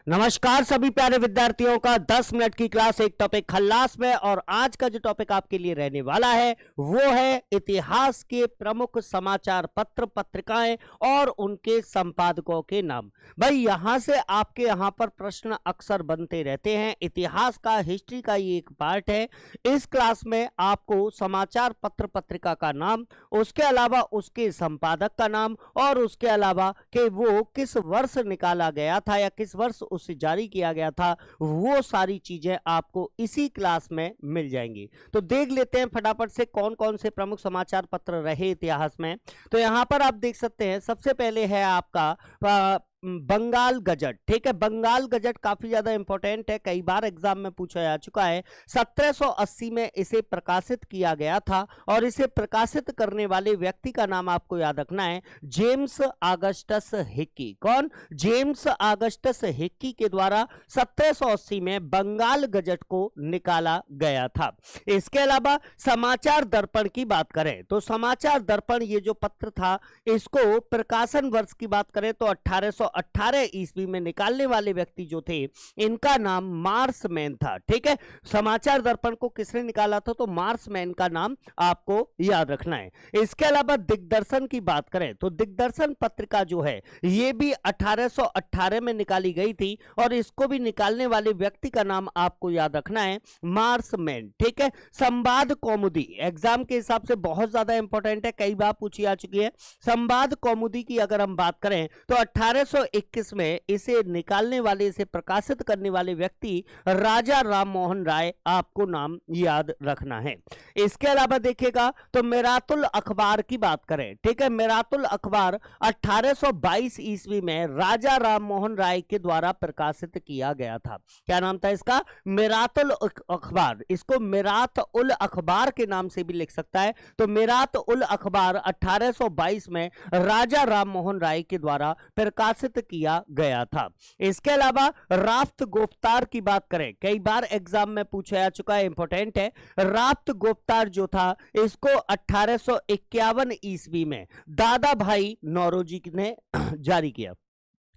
नमस्कार सभी प्यारे विद्यार्थियों का 10 मिनट की क्लास एक टॉपिक खल्लास में। और आज का जो टॉपिक आपके लिए रहने वाला है वो है इतिहास के प्रमुख समाचार पत्र पत्रिकाएं और उनके संपादकों के नाम। भाई यहां से आपके यहां पर प्रश्न अक्सर बनते रहते हैं। इतिहास का, हिस्ट्री का ये एक पार्ट है। इस क्लास में आपको समाचार पत्र पत्रिका का नाम, उसके अलावा उसके संपादक का नाम और उसके अलावा कि वो किस वर्ष निकाला गया था या किस वर्ष उसे जारी किया गया था, वो सारी चीजें आपको इसी क्लास में मिल जाएंगी। तो देख लेते हैं फटाफट से कौन कौन से प्रमुख समाचार पत्र रहे इतिहास में। तो यहां पर आप देख सकते हैं सबसे पहले है आपका बंगाल गजट। ठीक है, बंगाल गजट काफी ज्यादा इंपॉर्टेंट है, कई बार एग्जाम में पूछा जा चुका है। 1780 में इसे प्रकाशित किया गया था और इसे प्रकाशित करने वाले व्यक्ति का नाम आपको याद रखना है, जेम्स ऑगस्टस हिक्की। कौन? जेम्स ऑगस्टस हिक्की के द्वारा 1780 में बंगाल गजट को निकाला गया था। इसके अलावा समाचार दर्पण की बात करें तो समाचार दर्पण ये जो पत्र था, इसको प्रकाशन वर्ष की बात करें तो 1818 ईस्वी में निकालने वाले व्यक्ति जो थे, इनका नाम मार्समैन था। ठीक है, समाचार दर्पण को किसने निकाला था? तो मार्समैन का नाम आपको याद रखना है। इसके अलावा दिग्दर्शन की बात करें तो दिग्दर्शन पत्रिका जो है ये भी 1818 में निकाली गई थी और इसको भी निकालने वाले व्यक्ति का नाम आपको याद रखना है, मार्समैन। ठीक है, संवाद कौमुदी एग्जाम के हिसाब से बहुत ज्यादा इंपॉर्टेंट है, कई बार पूछी जा चुकी है। संवाद कौमुदी की अगर हम बात करें तो 1821 में इसे निकालने वाले, इसे प्रकाशित करने वाले व्यक्ति राजा राम मोहन राय, आपको नाम याद रखना है। इसके अलावा देखिएगा तो मिरातुल अखबार की बात करें। ठीक है, मिरातुल अखबार 1822 ईस्वी में राजा राम मोहन राय के द्वारा प्रकाशित किया गया था। क्या नाम था इसका? मिरातुल अखबार। इसको मिरात उल अखबार के नाम से भी लिख सकता है। तो मिरात उल अखबार 1822 में राजा राम मोहन राय के द्वारा प्रकाशित किया गया था। इसके अलावा राफ्त गोफ्तार की बात करें, कई बार एग्जाम में पूछा जा चुका है, इंपॉर्टेंट है। राफ्त गोफ्तार जो था, इसको 1851 ईस्वी में दादा भाई नौरोजी ने जारी किया।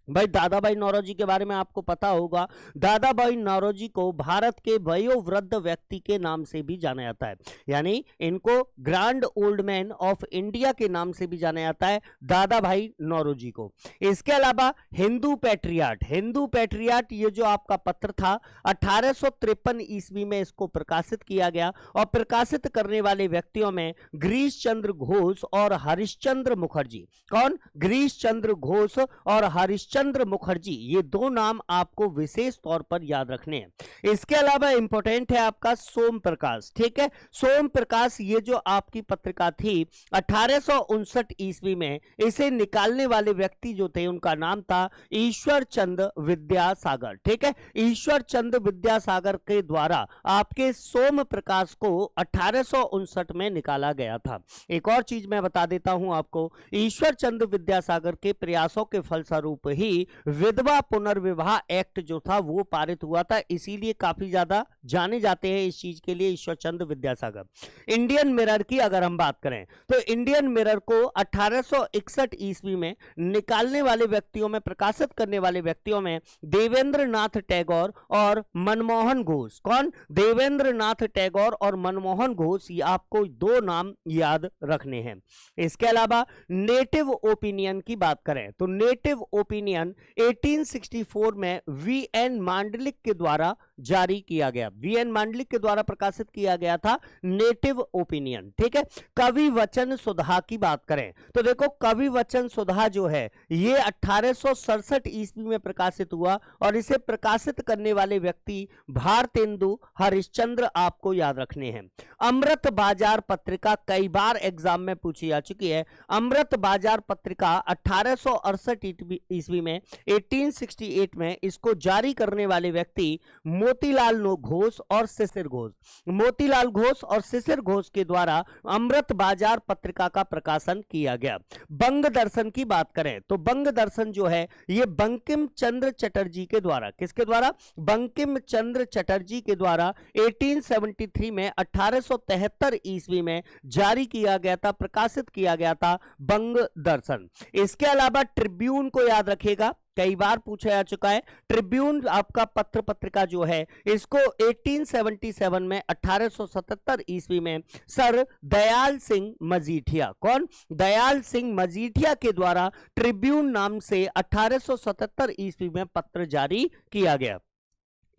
भाई दादा भाई नौरोजी के बारे में आपको पता होगा, दादा भाई नौरोजी को भारत के वयोवृद्ध व्यक्ति के नाम से भी जाना जाता है, यानी इनको grand old man of India के नाम से भी जाना जाता है, दादा भाई नौरोजी को। इसके अलावा हिंदू पैट्रियाट, हिंदू पैट्रियाट ये जो आपका पत्र था 1853 ईस्वी में इसको प्रकाशित किया गया और प्रकाशित करने वाले व्यक्तियों में गिरीश चंद्र घोष और हरिश्चंद्र मुखर्जी। कौन? गिरीश चंद्र घोष और हरिश्चंद्र मुखर्जी, ये दो नाम आपको विशेष तौर पर याद रखने हैं। इसके अलावा इंपॉर्टेंट है आपका सोम प्रकाश। ठीक है, सोम प्रकाश ये जो आपकी पत्रिका थी 1859 ईस्वी में, इसे निकालने वाले व्यक्ति जो थे उनका नाम था ईश्वर चंद विद्यासागर। ठीक है, ईश्वर चंद विद्यासागर के द्वारा आपके सोम प्रकाश को 1859 में निकाला गया था। एक और चीज मैं बता देता हूं आपको, ईश्वर चंद विद्यासागर के प्रयासों के फलस्वरूप ही विधवा पुनर्विवाह एक्ट जो था वो पारित हुआ था, इसीलिए काफी ज्यादा जाने जाते हैं इस चीज के लिए ईश्वरचंद विद्यासागर। इंडियन मिरर की अगर हम बात करें तो इंडियन मिरर को 1861 ईस्वी में निकालने वाले व्यक्तियों में, प्रकाशित करने वाले व्यक्तियों में देवेंद्र नाथ टैगोर और मनमोहन घोष। कौन? देवेंद्र नाथ टैगोर और मनमोहन घोष, ये आपको दो नाम याद रखने हैं। इसके अलावा नेटिव ओपिनियन की बात करें तो नेटिव ओपिनियन 1864 में वीएन मांडलिक के द्वारा जारी किया गया, वीएन मांडलिक के द्वारा प्रकाशित किया गया था नेटिव ओपिनियन। ठीक है, कवि वचन सुधा की बात करें तो देखो कवि वचन सुधा जो है ये 1867 ईस्वी में प्रकाशित हुआ और इसे प्रकाशित करने वाले व्यक्ति भारतेंदु हरिश्चंद्र, आपको याद रखने हैं। अमृत बाजार पत्रिका कई बार एग्जाम में पूछी जा चुकी है। अमृत बाजार पत्रिका 1868 ईस्वी में 1868 में इसको जारी करने वाले व्यक्ति मोतीलाल घोष और शिशिर घोष, मोतीलाल घोष और शिशिर घोष के द्वारा अमृत बाजार पत्रिका का प्रकाशन किया गया। बंग दर्शन की बात करें तो बंग दर्शन जो है ये बंकिम चंद्र चटर्जी के द्वारा, किसके द्वारा? बंकिम चंद्र चटर्जी के द्वारा 1873 में 1873 ईस्वी में जारी किया गया था, प्रकाशित किया गया था बंग दर्शन। इसके अलावा ट्रिब्यून को याद रखिएगा, कई बार पूछा जा चुका है। ट्रिब्यून आपका पत्र पत्रिका जो है इसको 1877 में 1877 ईस्वी में सर दयाल सिंह मजीठिया, कौन, दयाल सिंह मजीठिया के द्वारा ट्रिब्यून नाम से 1877 ईस्वी में पत्र जारी किया गया।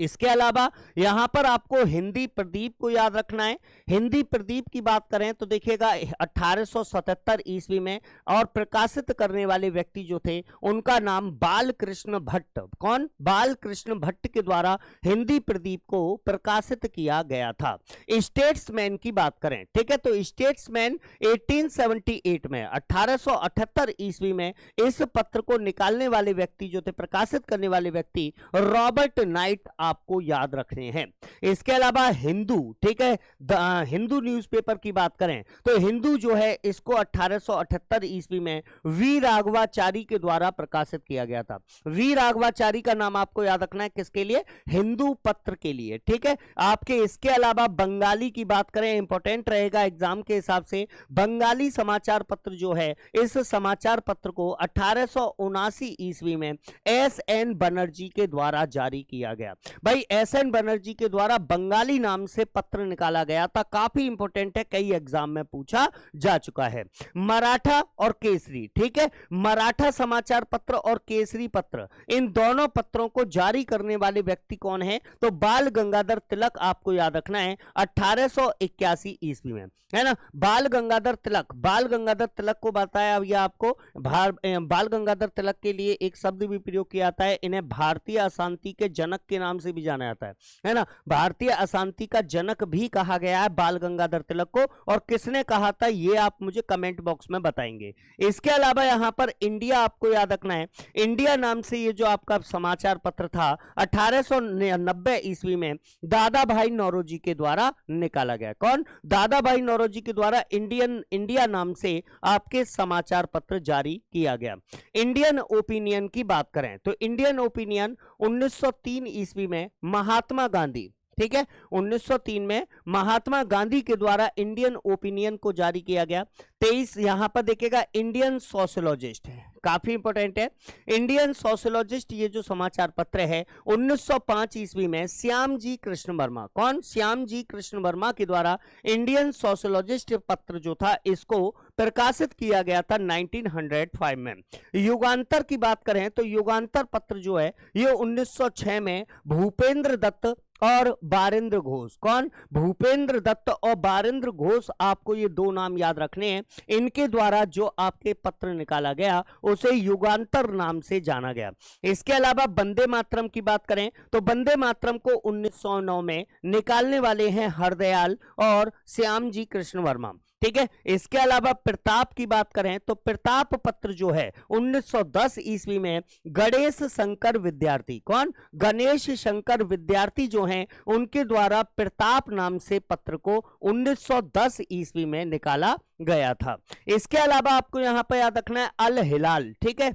इसके अलावा यहां पर आपको हिंदी प्रदीप को याद रखना है। हिंदी प्रदीप की बात करें तो देखिएगा 1877 ईस्वी में, और प्रकाशित करने वाले व्यक्ति जो थे उनका नाम बालकृष्ण भट्ट, कौन, बालकृष्ण भट्ट के द्वारा हिंदी प्रदीप को प्रकाशित किया गया था। स्टेट्समैन की बात करें, ठीक है, तो स्टेट्समैन 1878 में 1878 ईस्वी में इस पत्र को निकालने वाले व्यक्ति जो थे, प्रकाशित करने वाले व्यक्ति रॉबर्ट नाइट आपको याद रखने हैं। इसके अलावा हिंदू, ठीक है, हिंदू न्यूज़पेपर की बात करें तो हिंदू जो है इसको 1878 ईस्वी में वी राघवाचारी के द्वारा प्रकाशित किया गया था। वी राघवाचारी का नाम आपको याद रखना है, किसके लिए, हिंदू पत्र के लिए, ठीक है। आपके इसके अलावा बंगाली की बात करें, इंपॉर्टेंट रहेगा एग्जाम के हिसाब से, बंगाली समाचार पत्र जो है इस समाचार पत्र को 1879 ईस्वी में एस.एन. बनर्जी के द्वारा जारी किया गया। भाई एस.एन. बनर्जी के द्वारा बंगाली नाम से पत्र निकाला गया था, काफी इंपॉर्टेंट है, कई एग्जाम में पूछा जा चुका है। मराठा और केसरी, ठीक है, मराठा समाचार पत्र और केसरी पत्र, इन दोनों पत्रों को जारी करने वाले व्यक्ति कौन है, तो बाल गंगाधर तिलक आपको याद रखना है 1881 ईस्वी में, है ना। बाल गंगाधर तिलक को बताया अभी आपको, बाल गंगाधर तिलक के लिए एक शब्द भी प्रयोग किया जाता है, इन्हें भारतीय अशांति के जनक के नाम से भी जाना जाता है ना। भारतीय अशांति का जनक भी कहा गया है बाल गंगाधर तिलक को, और किसने कहा था ये आप मुझे कमेंट बॉक्स में बताएंगे। इसके अलावा यहां पर इंडिया आपको याद रखना है, इंडिया नाम से ये जो आपका समाचार पत्र था 1890 ईस्वी में दादा भाई नौरोजी के द्वारा निकाला गया। कौन, दादा भाई नौरोजी के द्वारा इंडिया नाम से आपके समाचार पत्र जारी किया गया। इंडियन ओपिनियन की बात करें तो इंडियन ओपिनियन 1903 ईस्वी में महात्मा गांधी, ठीक है, 1903 में महात्मा गांधी के द्वारा इंडियन ओपिनियन को जारी किया गया। 23 यहां पर देखिएगा इंडियन सोशियोलॉजिस्ट है, काफी इंपॉर्टेंट है। इंडियन सोशियोलॉजिस्ट ये जो समाचार पत्र है 1905 ईस्वी में श्याम जी कृष्ण वर्मा, कौन, श्याम जी कृष्ण वर्मा के द्वारा इंडियन सोशियोलॉजिस्ट पत्र जो था इसको प्रकाशित किया गया था 1905 में। युगांतर की बात करें तो युगांतर पत्र जो है ये 1906 में भूपेंद्र दत्त और बारेंद्र घोष, कौन, भूपेंद्र दत्त और बारेंद्र घोष, आपको ये दो नाम याद रखने हैं, इनके द्वारा जो आपके पत्र निकाला गया उसे युगांतर नाम से जाना गया। इसके अलावा वंदे मातरम की बात करें तो वंदे मातरम को 1909 में निकालने वाले हैं हरदयाल और श्याम जी कृष्ण वर्मा, ठीक है। इसके अलावा प्रताप की बात करें तो प्रताप पत्र जो है 1910 ईस्वी में गणेश शंकर विद्यार्थी, कौन, गणेश शंकर विद्यार्थी जो हैं उनके द्वारा प्रताप नाम से पत्र को 1910 ईस्वी में निकाला गया था। इसके अलावा आपको यहां पर याद रखना है अल हिलाल, ठीक है,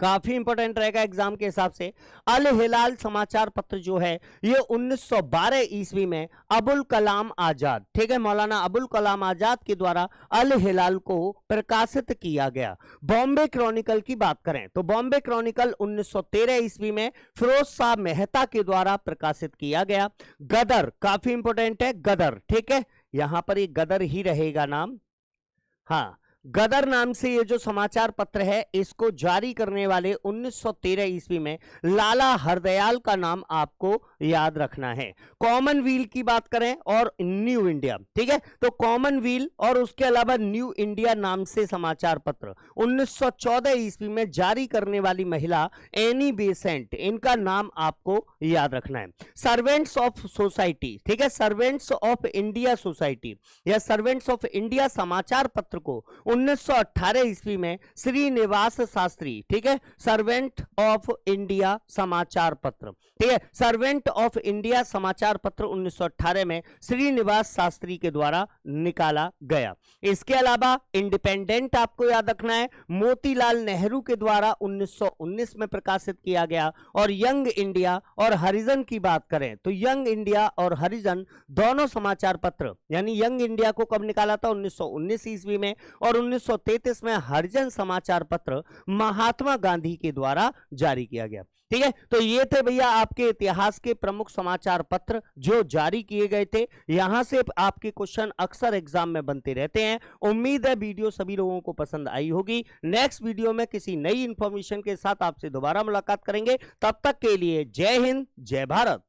काफी इंपॉर्टेंट रहेगा एग्जाम के हिसाब से। अल हिलाल समाचार पत्र जो है ये 1912 ईस्वी में अबुल कलाम आजाद, ठीक है, मौलाना अबुल कलाम आजाद के द्वारा अल हिलाल को प्रकाशित किया गया। बॉम्बे क्रॉनिकल की बात करें तो बॉम्बे क्रॉनिकल 1913 ईस्वी में फिरोज शाह मेहता के द्वारा प्रकाशित किया गया। गदर काफी इंपॉर्टेंट है, गदर, ठीक है, यहां पर ये गदर ही रहेगा नाम, हाँ, गदर नाम से ये जो समाचार पत्र है इसको जारी करने वाले 1913 ईस्वी में लाला हरदयाल का नाम आपको याद रखना है। कॉमनवेल्थ की बात करें और न्यू इंडिया, ठीक है, तो कॉमनवेल्थ और उसके अलावा न्यू इंडिया नाम से समाचार पत्र 1914 ईस्वी में जारी करने वाली महिला एनी बेसेंट, इनका नाम आपको याद रखना है। सर्वेंट्स ऑफ सोसाइटी, ठीक है, सर्वेंट्स ऑफ इंडिया सोसाइटी या सर्वेंट्स ऑफ इंडिया समाचार पत्र को 1918 ईस्वी में श्रीनिवास शास्त्री, ठीक है, सर्वेंट ऑफ इंडिया समाचार पत्र, ठीक है, सर्वेंट ऑफ इंडिया समाचार पत्र 1918 में श्रीनिवास शास्त्री के द्वारा निकाला गया। इसके अलावा इंडिपेंडेंट आपको याद रखना है, मोतीलाल नेहरू के द्वारा 1919 में प्रकाशित किया गया। और यंग इंडिया और हरिजन की बात करें तो यंग इंडिया और हरिजन दोनों समाचार पत्र, यानी यंग इंडिया को कब निकाला था 1919 ईस्वी में, और 1933 में हरिजन समाचार पत्र महात्मा गांधी के द्वारा जारी किया गया। ठीक है, तो ये थे भैया आपके इतिहास के प्रमुख समाचार पत्र जो जारी किए गए थे। यहां से आपके क्वेश्चन अक्सर एग्जाम में बनते रहते हैं। उम्मीद है वीडियो सभी लोगों को पसंद आई होगी। नेक्स्ट वीडियो में किसी नई इंफॉर्मेशन के साथ आपसे दोबारा मुलाकात करेंगे। तब तक के लिए जय हिंद, जय भारत।